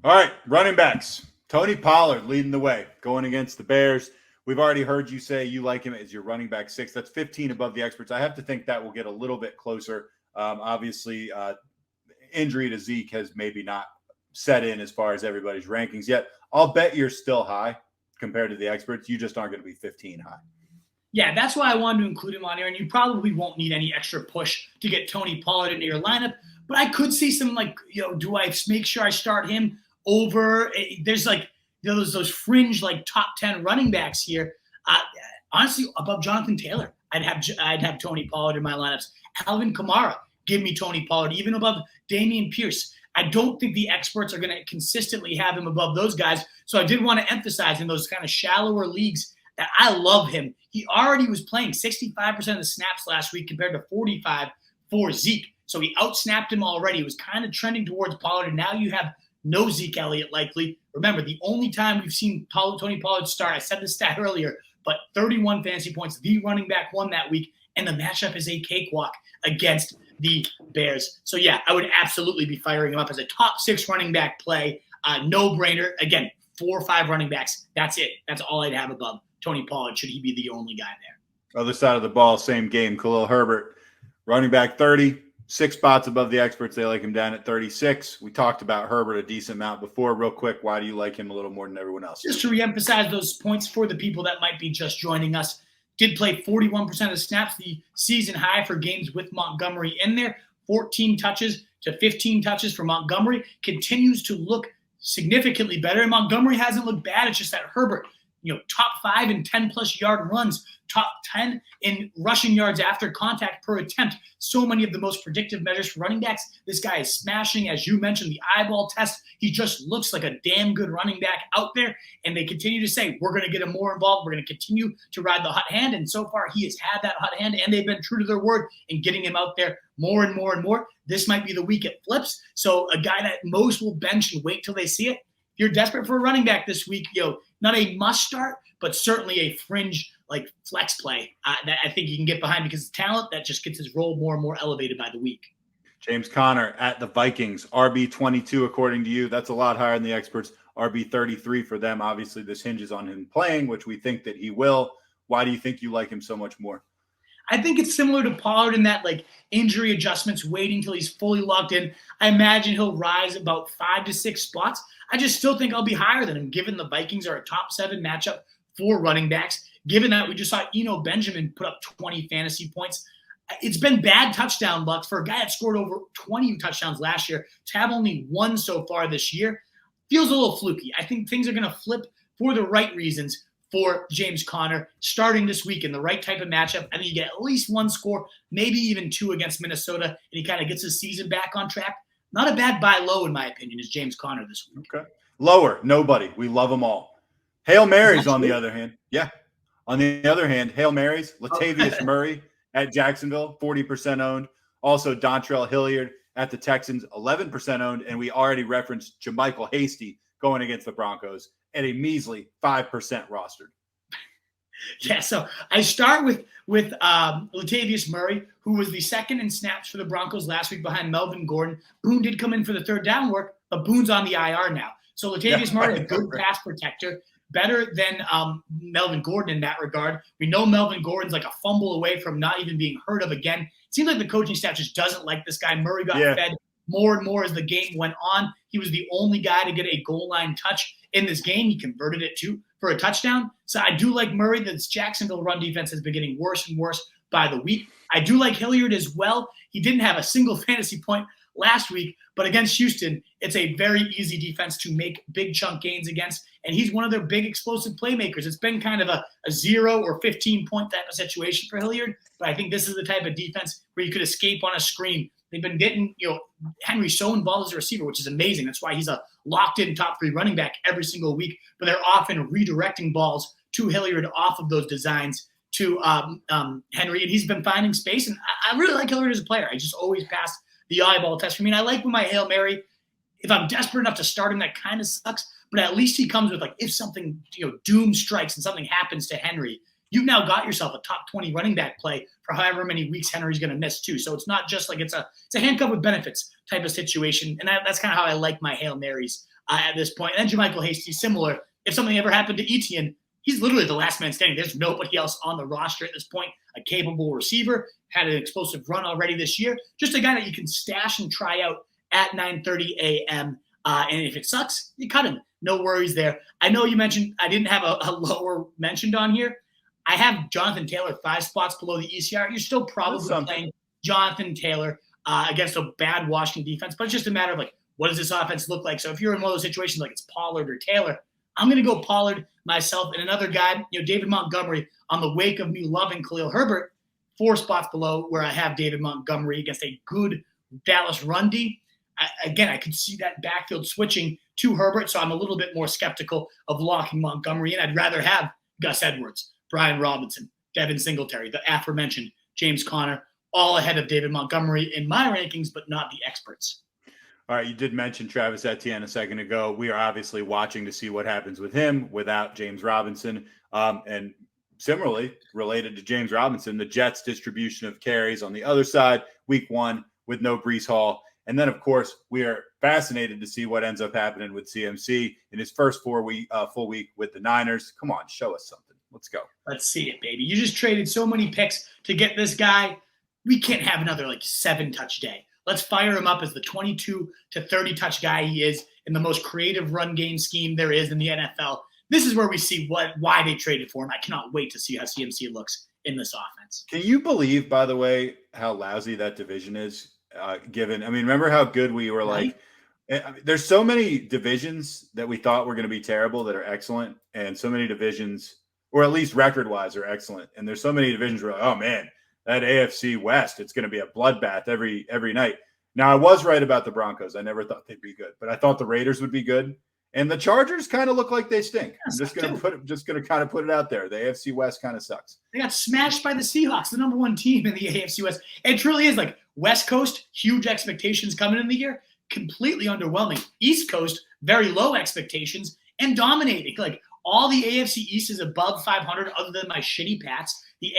All right, running backs. Tony Pollard leading the way, going against the Bears. We've already heard you say you like him as your running back 6. That's 15 above the experts. I have to think that will get a little bit closer. Obviously, injury to Zeke has maybe not set in as far as everybody's rankings yet. I'll bet you're still high compared to the experts. You just aren't going to be 15 high. Yeah, that's why I wanted to include him on here. And you probably won't need any extra push to get Tony Pollard into your lineup. But I could see some, do I make sure I start him over? There's those fringe top 10 running backs here. Honestly, above Jonathan Taylor, I'd have Tony Pollard in my lineups. Alvin Kamara, give me Tony Pollard, even above Dameon Pierce. I don't think the experts are going to consistently have him above those guys. So I did want to emphasize in those kind of shallower leagues that I love him. He already was playing 65% of the snaps last week compared to 45 for Zeke. So he outsnapped him already. It was kind of trending towards Pollard, and now you have no Zeke Elliott likely. Remember, the only time we've seen Tony Pollard start, I said this stat earlier, but 31 fantasy points. The running back won that week, and the matchup is a cakewalk against the Bears. So, yeah, I would absolutely be firing him up as a top 6 running back play. No-brainer. Again, 4 or 5 running backs. That's it. That's all I'd have above Tony Pollard, should he be the only guy there. Other side of the ball, same game. Khalil Herbert, running back 30, 6 spots above the experts. They like him down at 36. We talked about Herbert a decent amount before. Real quick, why do you like him a little more than everyone else? Just to reemphasize those points for the people that might be just joining us. Did play 41% of snaps, the season high for games with Montgomery in there. 14 touches to 15 touches for Montgomery. Continues to look significantly better. And Montgomery hasn't looked bad. It's just that Herbert, top 5 in 10-plus yard runs, top 10 in rushing yards after contact per attempt. So many of the most predictive measures for running backs. This guy is smashing, as you mentioned, the eyeball test. He just looks like a damn good running back out there. And they continue to say, we're going to get him more involved. We're going to continue to ride the hot hand. And so far, he has had that hot hand, and they've been true to their word in getting him out there more and more and more. This might be the week it flips. So a guy that most will bench and wait till they see it. If you're desperate for a running back this week, not a must start, but certainly a fringe flex play that I think you can get behind because it's talent that just gets his role more and more elevated by the week. James Conner at the Vikings, RB22 according to you. That's a lot higher than the experts. RB33 for them. Obviously, this hinges on him playing, which we think that he will. Why do you think you like him so much more? I think it's similar to Pollard in that injury adjustments, waiting till he's fully locked in. I imagine he'll rise about 5 to 6 spots. I just still think I'll be higher than him, given the Vikings are a top 7 matchup for running backs. Given that we just saw Eno Benjamin put up 20 fantasy points. It's been bad touchdown luck for a guy that scored over 20 touchdowns last year to have only 1 so far this year. Feels a little fluky. I think things are going to flip for the right reasons for James Conner starting this week in the right type of matchup. I think you get at least 1 score, maybe even 2 against Minnesota, and he kind of gets his season back on track. Not a bad buy low, in my opinion, is James Conner this week. Okay. Lower, nobody. We love them all. Hail Marys, on the other hand. Yeah. On the other hand, Hail Marys, Latavius Murray at Jacksonville, 40% owned. Also, Dontrell Hilliard at the Texans, 11% owned. And we already referenced JaMychal Hasty going against the Broncos at a measly 5% rostered. Yeah, so I start with Latavius Murray, who was the second in snaps for the Broncos last week behind Melvin Gordon. Boone did come in for the third down work, but Boone's on the IR now. So Latavius Murray, a good pass protector, better than Melvin Gordon in that regard. We know Melvin Gordon's a fumble away from not even being heard of again. It seems like the coaching staff just doesn't like this guy. Murray got fed more and more as the game went on. He was the only guy to get a goal line touch in this game. He converted it for a touchdown. So I do like Murray. This Jacksonville run defense has been getting worse and worse by the week. I do like Hilliard as well. He didn't have a single fantasy point last week, but against Houston, it's a very easy defense to make big chunk gains against, and he's one of their big explosive playmakers. It's been kind of a 0 or 15-point type of situation for Hilliard, but I think this is the type of defense where you could escape on a screen. They've been getting, Henry so involved as a receiver, which is amazing. That's why he's a locked-in top 3 running back every single week, but they're often redirecting balls to Hilliard off of those designs to Henry, and he's been finding space, and I really like Hilliard as a player. I just always pass the eyeball test for me. And I like with my Hail Mary, if I'm desperate enough to start him, that kind of sucks. But at least he comes with if something, doom strikes and something happens to Henry, you've now got yourself a top 20 running back play for however many weeks Henry's going to miss too. So it's not just like it's a handcuff with benefits type of situation. And that's kind of how I like my Hail Marys at this point. And then JaMychal Hasty, similar. If something ever happened to Etienne, he's literally the last man standing. There's nobody else on the roster at this point. A capable receiver, had an explosive run already this year. Just a guy that you can stash and try out at 9:30 a.m. And if it sucks, you cut him. No worries there. I know you mentioned I didn't have a lower mentioned on here. I have Jonathan Taylor 5 spots below the ECR. You're still probably playing Jonathan Taylor against a bad Washington defense, but it's just a matter of like, what does this offense look like? So if you're in one of those situations like it's Pollard or Taylor, I'm going to go Pollard myself and another guy, David Montgomery, on the wake of me loving Khalil Herbert, 4 spots below where I have David Montgomery against a good Dallas run D. I could see that backfield switching to Herbert, so I'm a little bit more skeptical of locking Montgomery in. I'd rather have Gus Edwards, Brian Robinson, Devin Singletary, the aforementioned James Conner, all ahead of David Montgomery in my rankings, but not the experts. All right, you did mention Travis Etienne a second ago. We are obviously watching to see what happens with him without James Robinson. And similarly, related to James Robinson, the Jets' distribution of carries on the other side, week 1 with no Breece Hall. And then, of course, we are fascinated to see what ends up happening with CMC in his first full week with the Niners. Come on, show us something. Let's go. Let's see it, baby. You just traded so many picks to get this guy. We can't have another 7-touch day. Let's fire him up as the 22 to 30 touch guy he is in the most creative run game scheme there is in the NFL. This is where we see why they traded for him. I cannot wait to see how CMC looks in this offense. Can you believe, by the way, how lousy that division is? Remember how good we were like, there's so many divisions that we thought were going to be terrible that are excellent. And so many divisions, or at least record wise, are excellent. And there's so many divisions where, oh man, that AFC West, it's going to be a bloodbath every night. Now, I was right about the Broncos. I never thought they'd be good, but I thought the Raiders would be good. And the Chargers kind of look like they stink. I'm just going to kind of put it out there. The AFC West kind of sucks. They got smashed by the Seahawks, the number 1 team in the AFC West. It truly is like West Coast, huge expectations coming in the year, completely underwhelming. East Coast, very low expectations and dominating. Like all the AFC East is above 500 other than my shitty Pats. The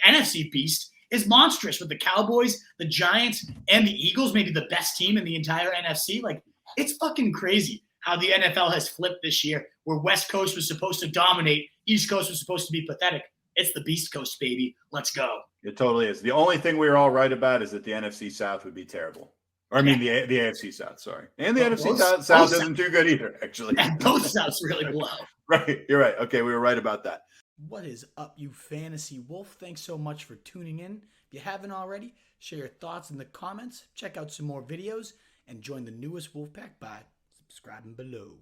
NFC beast is monstrous with the Cowboys, the Giants, and the Eagles, maybe the best team in the entire NFC. Like, it's fucking crazy how the NFL has flipped this year, where West Coast was supposed to dominate, East Coast was supposed to be pathetic. It's the Beast Coast, baby. Let's go. It totally is. The only thing we were all right about is that the NFC South would be terrible. Or the AFC South, sorry. And the NFC South isn't too good either, actually. Yeah, both Souths really blow. Right. You're right. Okay, we were right about that. What is up, you fantasy wolf? Thanks so much for tuning in. If you haven't already, share your thoughts in the comments, check out some more videos, and join the newest Wolfpack by subscribing below.